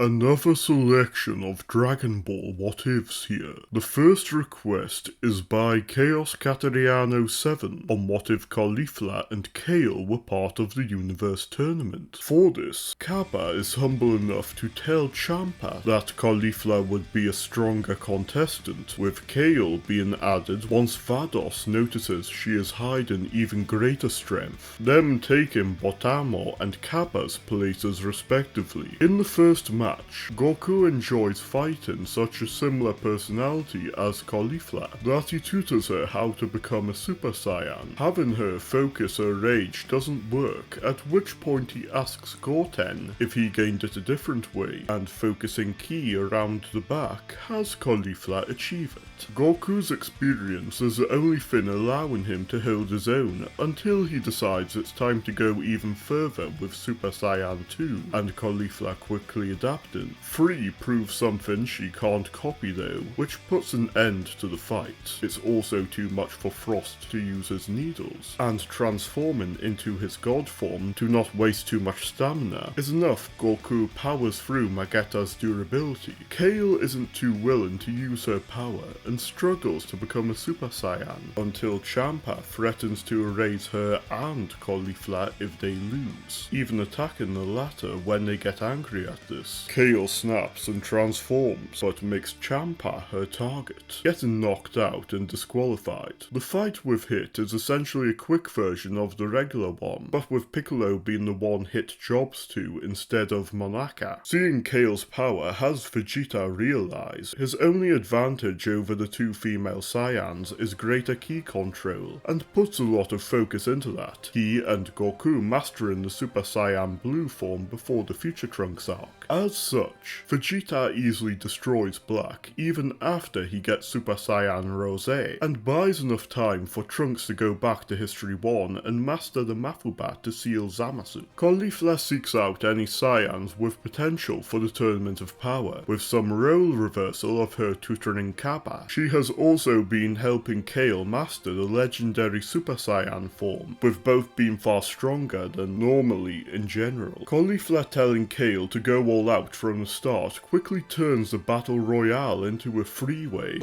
Another selection of Dragon Ball What Ifs here. The first request is by Chaos Cateriano 7 on what if Caulifla and Kale were part of the Universe Tournament. For this, Kappa is humble enough to tell Champa that Caulifla would be a stronger contestant, with Kale being added once Vados notices she is hiding even greater strength, them taking Botamo and Kappa's places respectively. In the first match, Goku enjoys fighting such a similar personality as Caulifla that he tutors her how to become a Super Saiyan. Having her focus her rage doesn't work, at which point he asks Goten if he gained it a different way, and focusing ki around the back has Caulifla achieve it. Goku's experience is the only thing allowing him to hold his own until he decides it's time to go even further with Super Saiyan 2, and Caulifla quickly adapting. 3 proves something she can't copy though, which puts an end to the fight. It's also too much for Frost to use his needles, and transforming into his god form to not waste too much stamina is enough. Goku powers through Mageta's durability. Kale isn't too willing to use her power and struggles to become a Super Saiyan until Champa threatens to erase her and Caulifla if they lose, even attacking the latter when they get angry at this. Kale snaps and transforms, but makes Champa her target, getting knocked out and disqualified. The fight with Hit is essentially a quick version of the regular one, but with Piccolo being the one Hit jobs to instead of Monaka. Seeing Kale's power has Vegeta realize his only advantage over the 2 female Saiyans is greater ki control, and puts a lot of focus into that, he and Goku mastering the Super Saiyan Blue form before the Future Trunks arc. As such, Vegeta easily destroys Black even after he gets Super Saiyan Rose, and buys enough time for Trunks to go back to History 1 and master the Mafuba to seal Zamasu. Caulifla seeks out any Saiyans with potential for the Tournament of Power, with some role reversal of her tutoring Kappa. She has also been helping Kale master the legendary Super Saiyan form, with both being far stronger than normally in general. Caulifla telling Kale to go all out from the start quickly turns the Battle Royale into a freeway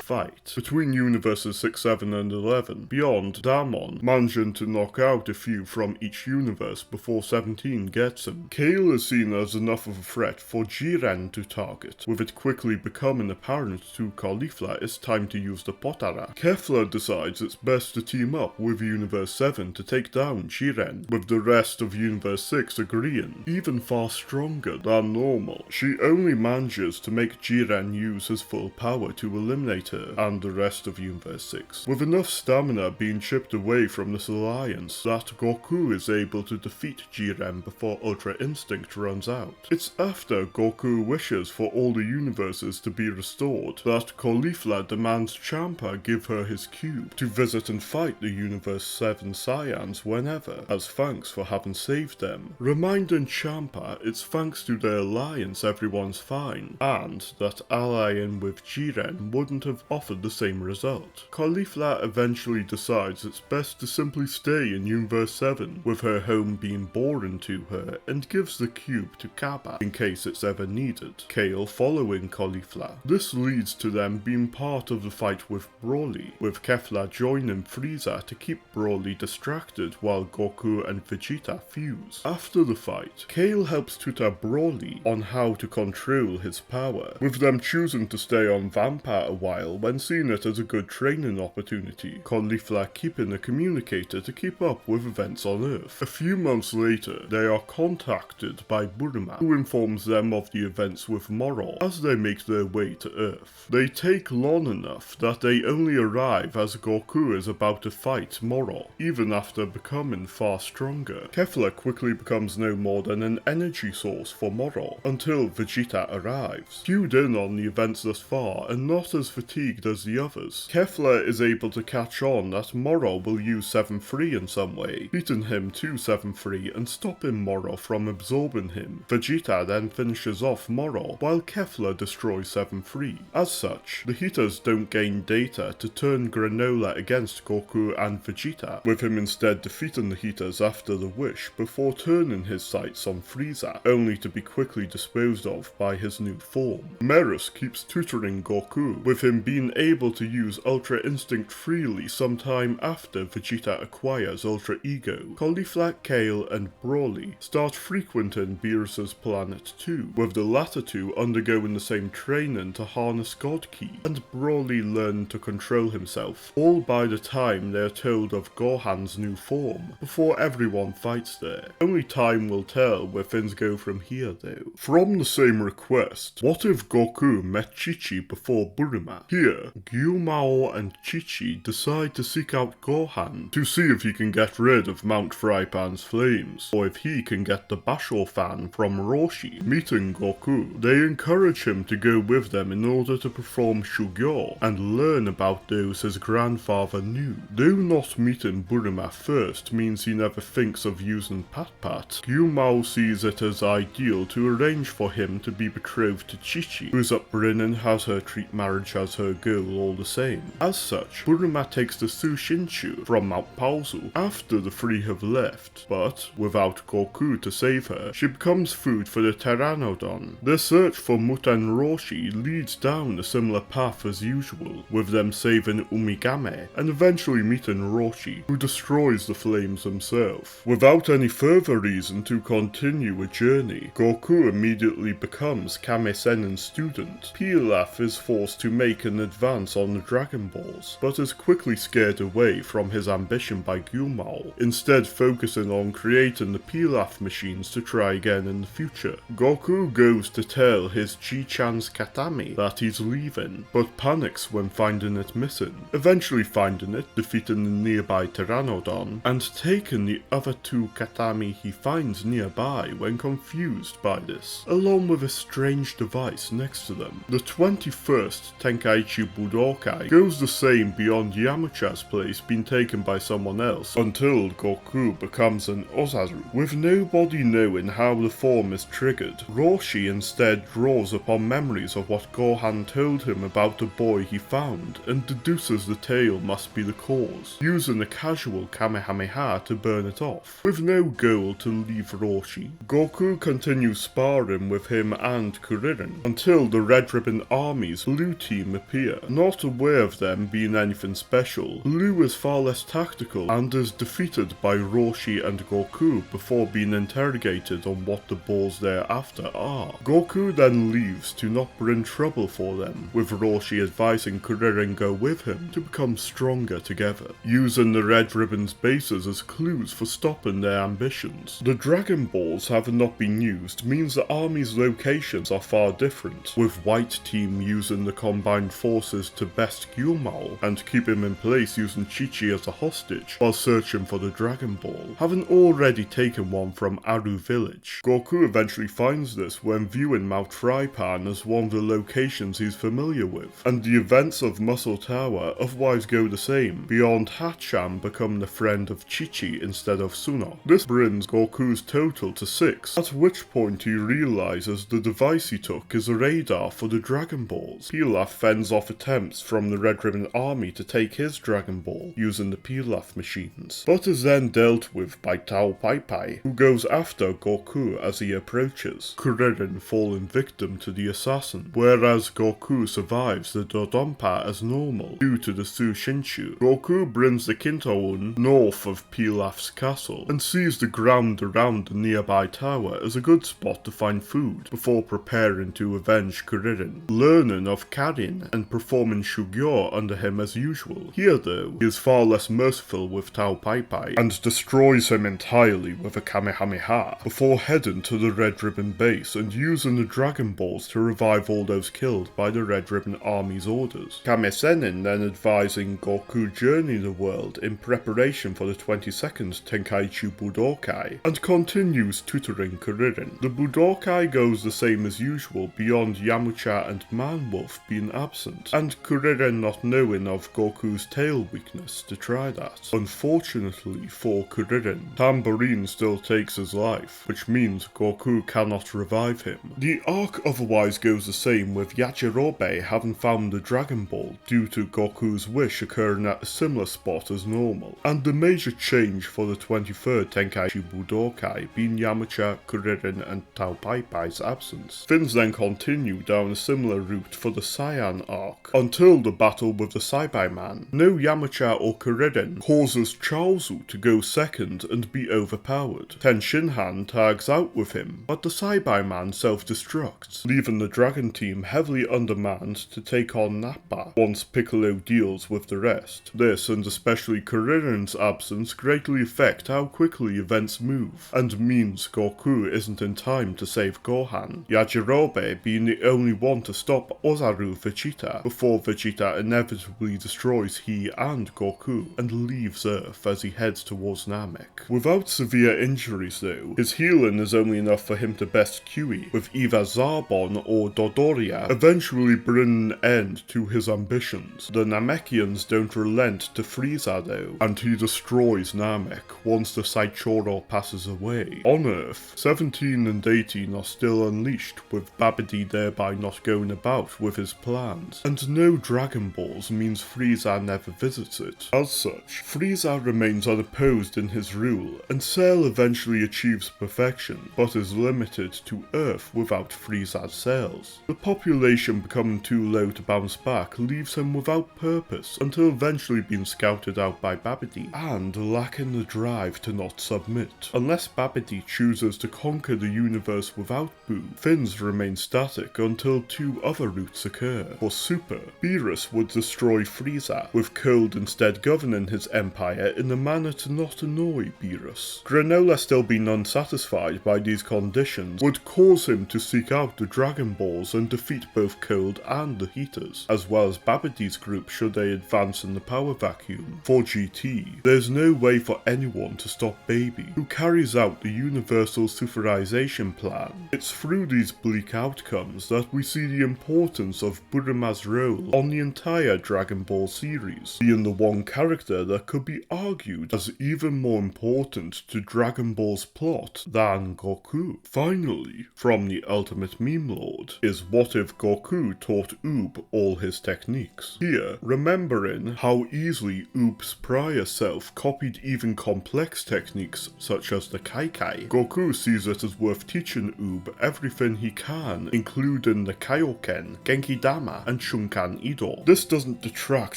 fight between universes 6, 7 and 11. Beyond, Damon managing to knock out a few from each universe before 17 gets him. Kale is seen as enough of a threat for Jiren to target, with it quickly becoming apparent to Caulifla it's time to use the Potara. Kefla decides it's best to team up with Universe 7 to take down Jiren, with the rest of Universe 6 agreeing, even far stronger than normal. She only manages to make Jiren use his full power to eliminate her and the rest of Universe 6, with enough stamina being chipped away from this alliance that Goku is able to defeat Jiren before Ultra Instinct runs out. It's after Goku wishes for all the universes to be restored that Caulifla demands Champa give her his cube to visit and fight the Universe 7 Saiyans whenever, as thanks for having saved them, reminding Champa it's thanks to their alliance everyone's fine, and that allying with Jiren wouldn't have offered the same result. Caulifla eventually decides it's best to simply stay in Universe 7, with her home being boring to her, and gives the cube to Kappa in case it's ever needed. Kale following Caulifla. This leads to them being part of the fight with Broly, with Kefla joining Frieza to keep Broly distracted while Goku and Vegeta fuse. After the fight, Kale helps tutor Broly on how to control his power, with them choosing to stay on Vampa a while when seeing it as a good training opportunity, Caulifla keeping a communicator to keep up with events on Earth. A few months later, they are contacted by Bulma, who informs them of the events with Moro as they make their way to Earth. They take long enough that they only arrive as Goku is about to fight Moro, even after becoming far stronger. Kefla quickly becomes no more than an energy source for Moro until Vegeta arrives, cued in on the events thus far and not as fatigued as the others. Kefla is able to catch on that Moro will use 7-3 in some way, beating him to 7-3 and stopping Moro from absorbing him. Vegeta then finishes off Moro while Kefla destroys 7-3. As such, the Heaters don't gain data to turn Granola against Goku and Vegeta, with him instead defeating the Heaters after the wish before turning his sights on Frieza. Frieza, only to be quickly disposed of by his new form. Merus keeps tutoring Goku, with him being able to use Ultra Instinct freely sometime after Vegeta acquires Ultra Ego. Caulifla, Kale, and Broly start frequenting Beerus's planet too, with the latter two undergoing the same training to harness God Ki, and Broly learn to control himself, all by the time they are told of Gohan's new form, before everyone fights there. Only time will tell where things go from here though. From the same request, what if Goku met Chichi before Bulma? Here, Gyumao and Chichi decide to seek out Gohan to see if he can get rid of Mount Frypan's flames, or if he can get the Basho fan from Roshi. Meeting Goku, they encourage him to go with them in order to perform Shugyo and learn about those his grandfather knew. Though not meeting Bulma first means he never thinks of using Pat Pat, Gyumao sees it as ideal to arrange for him to be betrothed to Chichi, whose upbringing has her treat marriage as her goal all the same. As such, Bulma takes the Sushinshu from Mount Paozu after the three have left, but without Goku to save her, she becomes food for the Pteranodon. Their search for Muten Roshi leads down a similar path as usual, with them saving Umigame and eventually meeting Roshi, who destroys the flames himself. Without any further reason to continue a journey, Goku immediately becomes Kame Sennin's student. Pilaf is forced to make an advance on the Dragon Balls, but is quickly scared away from his ambition by Gyumao, instead focusing on creating the Pilaf machines to try again in the future. Goku goes to tell his Ji-chan's Katami that he's leaving, but panics when finding it missing, eventually finding it, defeating the nearby Pteranodon, and taking the other two Katami he finds nearby when confused by this, along with a strange device next to them. The 21st Tenkaichi Budokai goes the same beyond Yamcha's place being taken by someone else, until Goku becomes an Ozaru. With nobody knowing how the form is triggered, Roshi instead draws upon memories of what Gohan told him about the boy he found, and deduces the tail must be the cause, using a casual Kamehameha to burn it off. With no goal to leave Roshi, Goku continues sparring with him and Kuririn, until the Red Ribbon Army's Blue Team appear. Not aware of them being anything special, Blue is far less tactical and is defeated by Roshi and Goku before being interrogated on what the balls they're after are. Goku then leaves to not bring trouble for them, with Roshi advising Kuririn go with him to become stronger together, using the Red Ribbon's bases as clues for stopping their ambitions. The Dragon Balls having not been used means the army's locations are far different, with White Team using the combined forces to best Gyumao and keep him in place using Chichi as a hostage while searching for the Dragon Ball, having already taken one from Aru Village. Goku eventually finds this when viewing Mount Frypan as one of the locations he's familiar with, and the events of Muscle Tower otherwise go the same, beyond Hacham becoming the friend of Chichi instead of Suno. This brings Goku's total to 6, at which point he realizes the device he took is a radar for the Dragon Balls. Pilaf fends off attempts from the Red Ribbon Army to take his Dragon Ball using the Pilaf machines, but is then dealt with by Tao Pai Pai, who goes after Goku as he approaches, Kuririn falling victim to the assassin, whereas Goku survives the Dodonpa as normal due to the Sushinshu. Goku brings the Kintoun north of Pilaf's castle and sees the ground around the nearby tower as a good spot to find food before preparing to avenge Kuririn, learning of Karin and performing Shugyo under him as usual. Here though, he is far less merciful with Tao Pai Pai and destroys him entirely with a Kamehameha before heading to the Red Ribbon base and using the Dragon Balls to revive all those killed by the Red Ribbon Army's orders. Kame Sennin then advising Goku journey the world in preparation for the 22nd Tenkaichi Budokai and continues tutoring Kuririn. The Budokai goes the same as usual beyond Yamcha and Manwolf being absent, and Kuririn not knowing of Goku's tail weakness to try that. Unfortunately for Kuririn, Tambourine still takes his life, which means Goku cannot revive him. The arc otherwise goes the same with Yajirobe having found the Dragon Ball due to Goku's wish occurring at a similar spot as normal, and the major change for the 23rd Tenkaichi Budokai being Yamcha Yamcha, Kuririn and Tao Pai Pai's absence. Things then continue down a similar route for the Saiyan arc, until the battle with the Saibai-Man. No Yamcha or Kuririn causes Chaozu to go second and be overpowered. Ten Shinhan tags out with him, but the Saibai-Man self-destructs, leaving the Dragon team heavily undermanned to take on Nappa once Piccolo deals with the rest. This, and especially Kuririn's absence, greatly affect how quickly events move, and means Goku isn't in time to save Gohan, Yajirobe being the only one to stop Ozaru Vegeta before Vegeta inevitably destroys he and Goku and leaves Earth as he heads towards Namek. Without severe injuries though, his healing is only enough for him to best Kui, with either Zarbon or Dodoria eventually bringing an end to his ambitions. The Namekians don't relent to Frieza though, and he destroys Namek once the Saichoro passes away. On Earth, 17 and 18 are still unleashed, with Babidi thereby not going about with his plans, and no Dragon Balls means Frieza never visits it. As such, Frieza remains unopposed in his rule, and Cell eventually achieves perfection, but is limited to Earth without Frieza's cells. The population becoming too low to bounce back leaves him without purpose until eventually being scouted out by Babidi, and lacking the drive to not submit. Unless Babidi chooses to conquer the universe without Boo, things remain static until two other routes occur. For Super, Beerus would destroy Frieza, with Cold instead governing his empire in a manner to not annoy Beerus. Granola, still being unsatisfied by these conditions, would cause him to seek out the Dragon Balls and defeat both Cold and the Heaters, as well as Babidi's group should they advance in the power vacuum. For GT, there's no way for anyone to stop Baby, who carries out the Universal Superization plan. It's through these bleak outcomes that we see the importance of Burima's role on the entire Dragon Ball series, being the one character that could be argued as even more important to Dragon Ball's plot than Goku. Finally, from the Ultimate Meme Lord, is what if Goku taught Oob all his techniques? Here, remembering how easily Oob's prior self copied even complex techniques such as the Kaikai, Goku sees it as worth teaching Oob everything he can, including the Kaioken, Genki Dama, and Shunkan Ido. This doesn't detract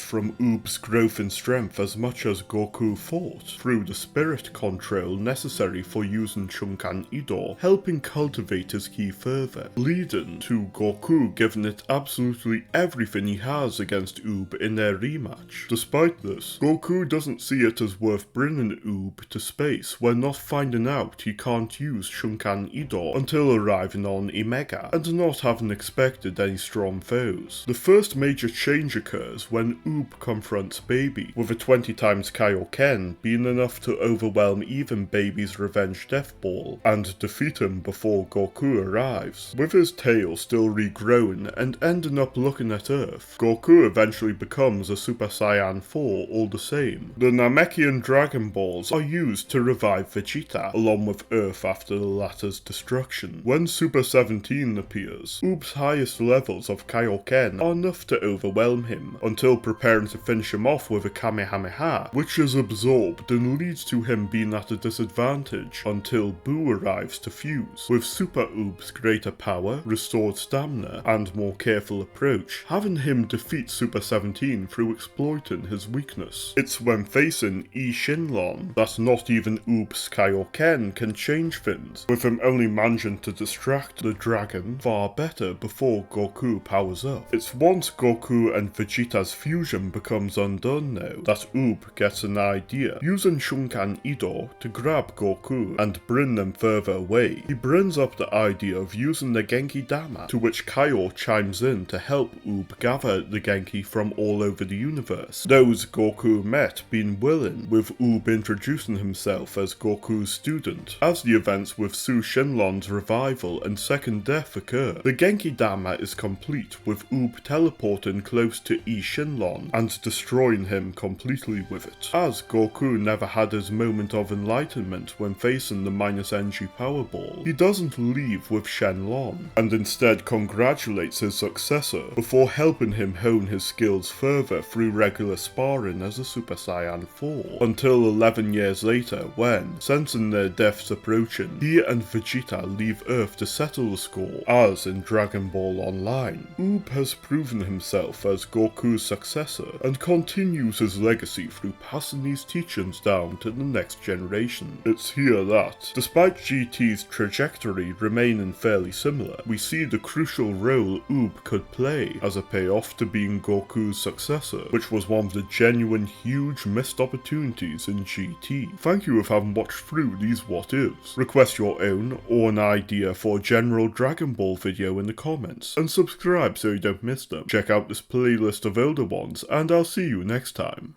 from Oob's growth in strength as much as Goku thought, through the spirit control necessary for using Shunkan Ido, helping cultivate his ki further, leading to Goku giving it absolutely everything he has against Oob in their rematch. Despite this, Goku doesn't see it as worth bringing Oob to space when not finding out he can't use Shunkan Ido until arriving on Omega, and not having expected any strong foes. The first major change occurs when Oob confronts Baby, with a 20 times Kaioken being enough to overwhelm even Baby's Revenge Death Ball, and defeat him before Goku arrives. With his tail still regrowing and ending up looking at Earth, Goku eventually becomes a Super Saiyan 4 all the same. The Namekian Dragon Balls are used to revive Vegeta, along with Earth after the latter's destruction. When Super 17 appears, Oob's highest levels of Kaioken are enough to overwhelm him, until preparing to finish him off with a Kamehameha, which is absorbed and leads to him being at a disadvantage until Boo arrives to fuse, with Super Oob's greater power, restored stamina, and more careful approach, having him defeat Super 17 through exploiting his weakness. It's when facing I Shinlon that not even Oob's Kaioken can change things, with him only managing to distract the dragon far better before Goku powers up. It's once Goku and Vegeta's fusion becomes undone though, that Oob gets an idea, using Shunkan Ido to grab Goku and bring them further away. He brings up the idea of using the Genki Dama, to which Kaio chimes in to help Oob gather the Genki from all over the universe, those Goku met being willing, with Oob introducing himself as Goku's student. As the events with Su Shenlon's revival and second death occur, the Genki Dama is complete, with Oob teleporting close to I Shenlon and destroying him completely with it. As Goku never had his moment of enlightenment when facing the -NG Power Ball, he doesn't leave with Shenlon, and instead congratulates his successor before helping him hone his skills further through regular sparring as a Super Saiyan 4, until 11 years later when, sensing their deaths approaching generation, he and Vegeta leave Earth to settle the score, as in Dragon Ball Online. Oob has proven himself as Goku's successor, and continues his legacy through passing these teachings down to the next generation. It's here that, despite GT's trajectory remaining fairly similar, we see the crucial role Oob could play as a payoff to being Goku's successor, which was one of the genuine huge missed opportunities in GT. Thank you for having watched through these what ifs. Request your own or an idea for a general Dragon Ball video in the comments, and subscribe so you don't miss them. Check out this playlist of older ones, and I'll see you next time.